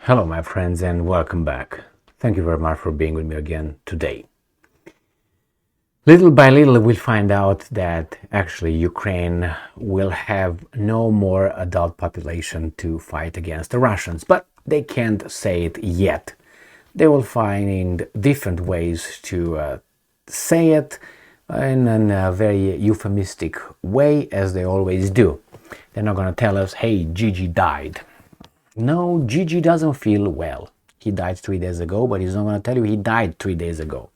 Hello, my friends, and welcome back. Thank you very much for being with me again today. Little by little, we'll find out that actually Ukraine will have no more adult population to fight against the Russians, but they can't say it yet. They will find different ways to say it in a very euphemistic way, as they always do. They're not going to tell us, hey, Gigi died. No, Gigi doesn't feel well. He died 3 days ago, but he's not going to tell you he died 3 days ago.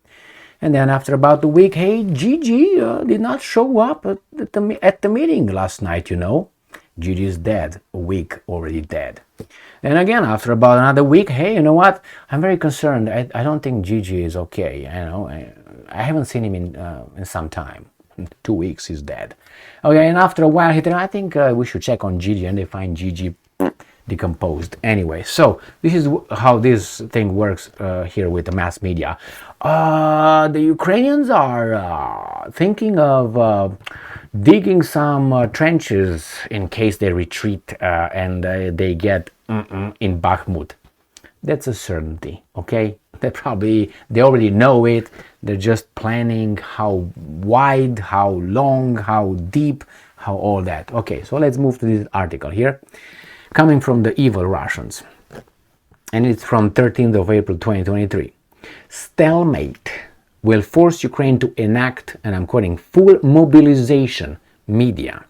And then after about a week, hey, Gigi did not show up at the meeting last night, you know. Gigi is dead, a week already dead. And again, after about another week, hey, you know what? I'm very concerned. I don't think Gigi is okay. I haven't seen him in some time. 2 weeks, he's dead. Okay, and after a while, he said, I think we should check on Gigi, and they find Gigi decomposed. Anyway, so this is how this thing works here with the mass media. The Ukrainians are thinking of digging some trenches in case they retreat and they get in Bakhmut. That's a certainty, okay? They already know it. They're just planning how wide, how long, how deep, how all that. Okay, so let's move to this article here, coming from the evil Russians. And it's from 13th of April 2023. Stalemate will force Ukraine to enact, and I'm quoting, full mobilization, media.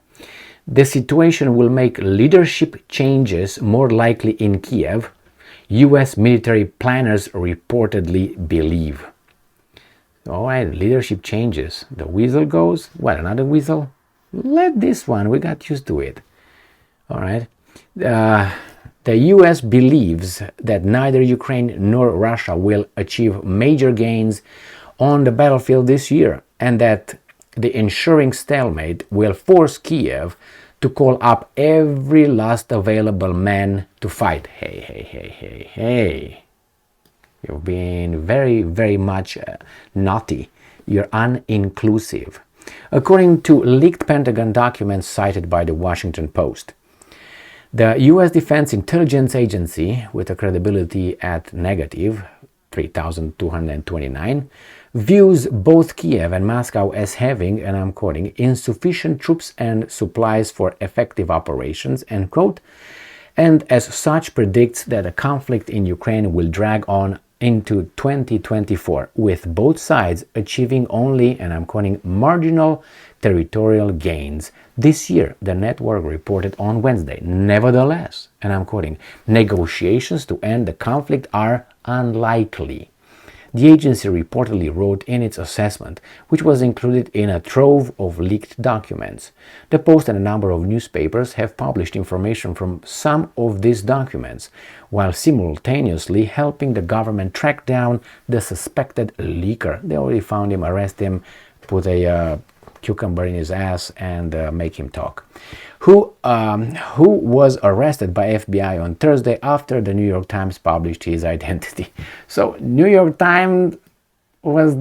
The situation will make leadership changes more likely in Kiev, US military planners reportedly believe. All right, leadership changes. The whistle goes. What, another whistle? Let this one, we got used to it. All right. The US believes that neither Ukraine nor Russia will achieve major gains on the battlefield this year, and that the ensuring stalemate will force Kiev to call up every last available man to fight. Hey. You've been very, very much naughty. You're uninclusive. According to leaked Pentagon documents cited by the Washington Post, the U.S. Defense Intelligence Agency, with a credibility at negative 3,229, views both Kiev and Moscow as having, and I'm quoting, insufficient troops and supplies for effective operations, end quote, and as such predicts that the conflict in Ukraine will drag on into 2024, with both sides achieving only, and I'm quoting, marginal territorial gains this year, the network reported on Wednesday. Nevertheless, and I'm quoting, negotiations to end the conflict are unlikely. The agency reportedly wrote in its assessment, which was included in a trove of leaked documents. The Post and a number of newspapers have published information from some of these documents, while simultaneously helping the government track down the suspected leaker. They already found him, arrest him, put a cucumber in his ass, and make him talk. Who was arrested by FBI on Thursday after the New York Times published his identity. So New York Times was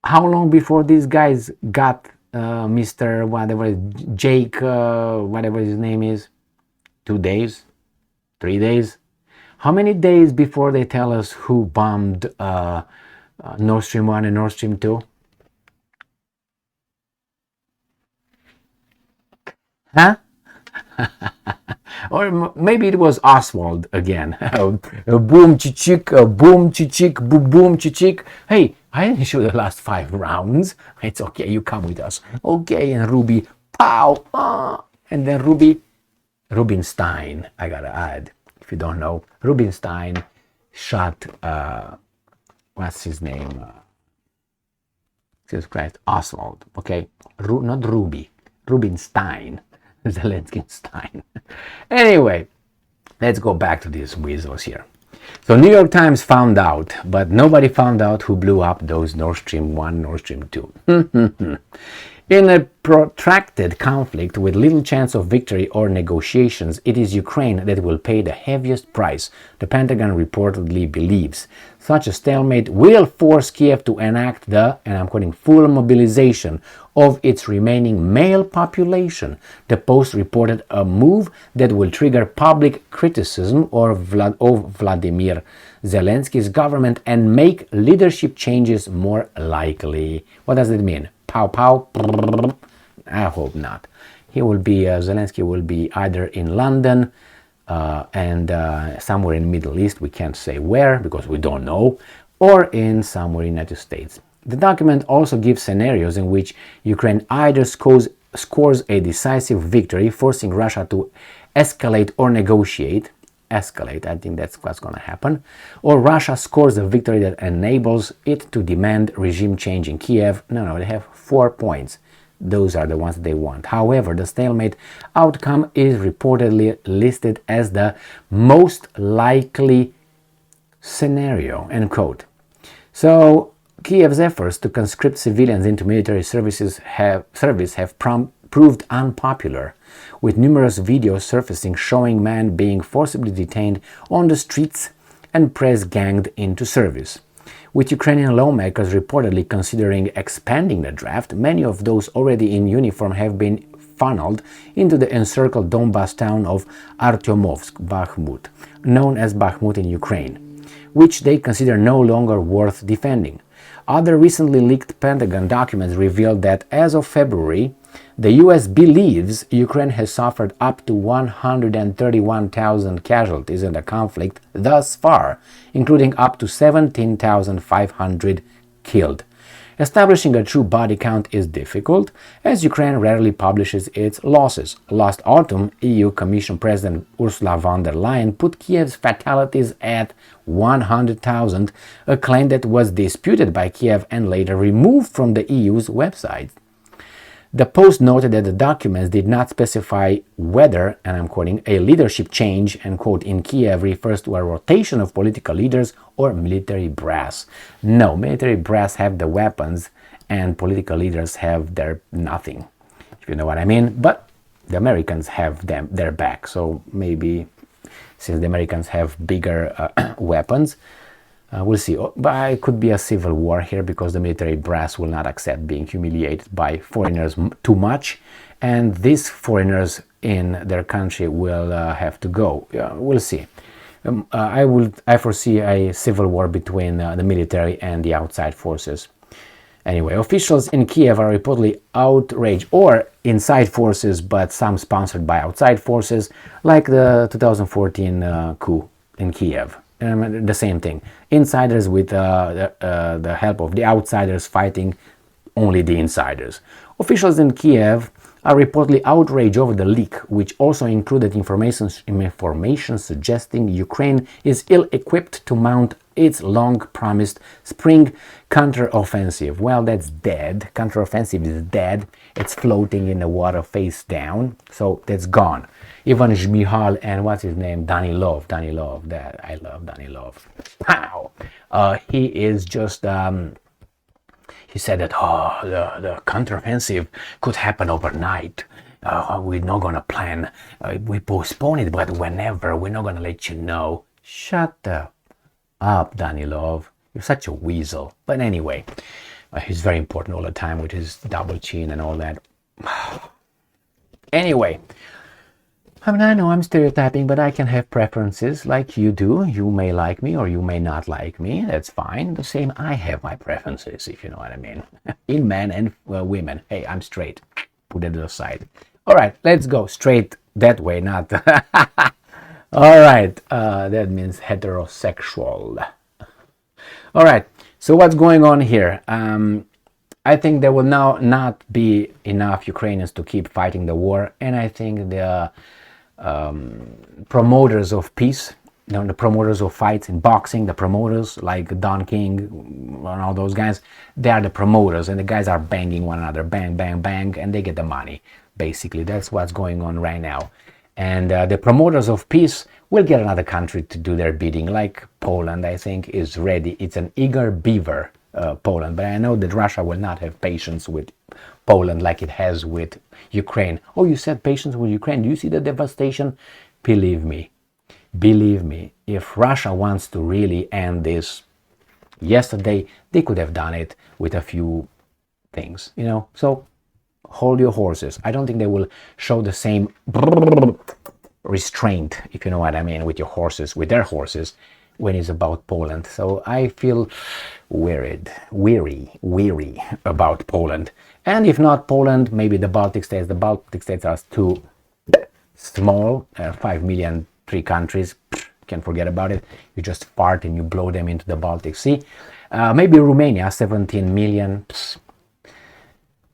how long before these guys got Mr. whatever, Jake, whatever his name is? 2 days? 3 days? How many days before they tell us who bombed Nord Stream 1 and Nord Stream 2? Huh? Or maybe it was Oswald again. Boom, chichik, boom, chichik, boom, boom, chichik. Hey, I didn't shoot the last 5 rounds. It's okay, you come with us. Okay, and Ruby, pow, and then Rubinstein, I gotta add. If you don't know, Rubinstein shot, what's his name? Jesus Christ, Oswald, okay? Not Ruby, Rubinstein, Zelensky-Stein. Anyway, let's go back to these weasels here. So New York Times found out, but nobody found out who blew up those Nord Stream 1, Nord Stream 2. In a protracted conflict with little chance of victory or negotiations, it is Ukraine that will pay the heaviest price, the Pentagon reportedly believes. Such a stalemate will force Kiev to enact the, and I'm quoting, full mobilization of its remaining male population. The Post reported a move that will trigger public criticism of Vladimir Zelensky's government and make leadership changes more likely. What does it mean? Pow pow. I hope not. Zelensky will be either in London and somewhere in the Middle East. We can't say where because we don't know, or in somewhere in the United States. The document also gives scenarios in which Ukraine either scores a decisive victory, forcing Russia to escalate or negotiate. Escalate, I think that's what's going to happen, or Russia scores a victory that enables it to demand regime change in Kiev. No, they have 4 points. Those are the ones they want. However, the stalemate outcome is reportedly listed as the most likely scenario, end quote. So Kiev's efforts to conscript civilians into military service have proved unpopular, with numerous videos surfacing showing men being forcibly detained on the streets and press ganged into service. With Ukrainian lawmakers reportedly considering expanding the draft, many of those already in uniform have been funneled into the encircled Donbas town of Artyomovsk, Bakhmut, known as Bakhmut in Ukraine, which they consider no longer worth defending. Other recently leaked Pentagon documents revealed that as of February, the US believes Ukraine has suffered up to 131,000 casualties in the conflict thus far, including up to 17,500 killed. Establishing a true body count is difficult, as Ukraine rarely publishes its losses. Last autumn, EU Commission President Ursula von der Leyen put Kiev's fatalities at 100,000, a claim that was disputed by Kiev and later removed from the EU's website. The Post noted that the documents did not specify whether, and I'm quoting, a leadership change, end quote, in Kiev refers to a rotation of political leaders or military brass. No, military brass have the weapons and political leaders have their nothing, if you know what I mean. But the Americans have their back, so maybe since the Americans have bigger weapons, we'll see. But it could be a civil war here because the military brass will not accept being humiliated by foreigners too much, and these foreigners in their country will have to go. We'll see. I foresee a civil war between the military and the outside forces. Anyway, officials in Kiev are reportedly outraged, or inside forces, but some sponsored by outside forces, like the 2014 coup in Kiev. The same thing. Insiders with the help of the outsiders fighting only the insiders. Officials in Kiev are reportedly outraged over the leak, which also included information suggesting Ukraine is ill-equipped to mount its long-promised spring counteroffensive. Well, that's dead. Counteroffensive is dead. It's floating in the water face down, so that's gone. Ivan Zhmyhal and what's his name? Danilov, that I love Danilov. Pow! He is just he said that the counteroffensive could happen overnight. We're not gonna plan. We postpone it, but whenever, we're not gonna let you know. Shut up, Danilov. You're such a weasel. But anyway, he's very important all the time with his double chin and all that. Anyway. I mean, I know I'm stereotyping, but I can have preferences like you do. You may like me or you may not like me. That's fine. The same, I have my preferences, if you know what I mean. In men and women. Hey, I'm straight. Put it aside. All right, let's go straight that way, not... All right, that means heterosexual. All right, so what's going on here? I think there will now not be enough Ukrainians to keep fighting the war, and I think the promoters of peace, the promoters of fights in boxing, the promoters like Don King and all those guys, they are the promoters, and the guys are banging one another, bang, bang, bang, and they get the money. Basically, that's what's going on right now. And the promoters of peace will get another country to do their bidding, like Poland, I think, is ready. It's an eager beaver, Poland, but I know that Russia will not have patience with Poland like it has with Ukraine. Oh, you said patience with Ukraine. Do you see the devastation? Believe me, if Russia wants to really end this yesterday, they could have done it with a few things, So hold your horses. I don't think they will show the same restraint, if you know what I mean, with their horses, when it's about Poland. So I feel weary about Poland. And if not Poland, maybe the Baltic states. The Baltic states are too small, 5 million, 3 countries, can forget about it. You just fart and you blow them into the Baltic Sea. Maybe Romania, 17 million.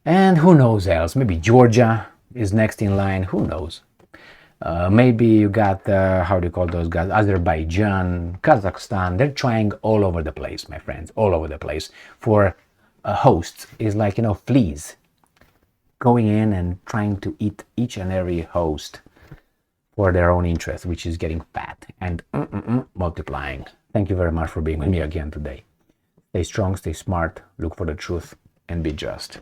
And who knows else? Maybe Georgia is next in line. Who knows? Maybe you got, how do you call those guys? Azerbaijan, Kazakhstan. They're trying all over the place, my friends, all over the place. For hosts is like, fleas going in and trying to eat each and every host for their own interest, which is getting fat and multiplying. Thank you very much for being with me again today. Stay strong, stay smart, look for the truth, and be just.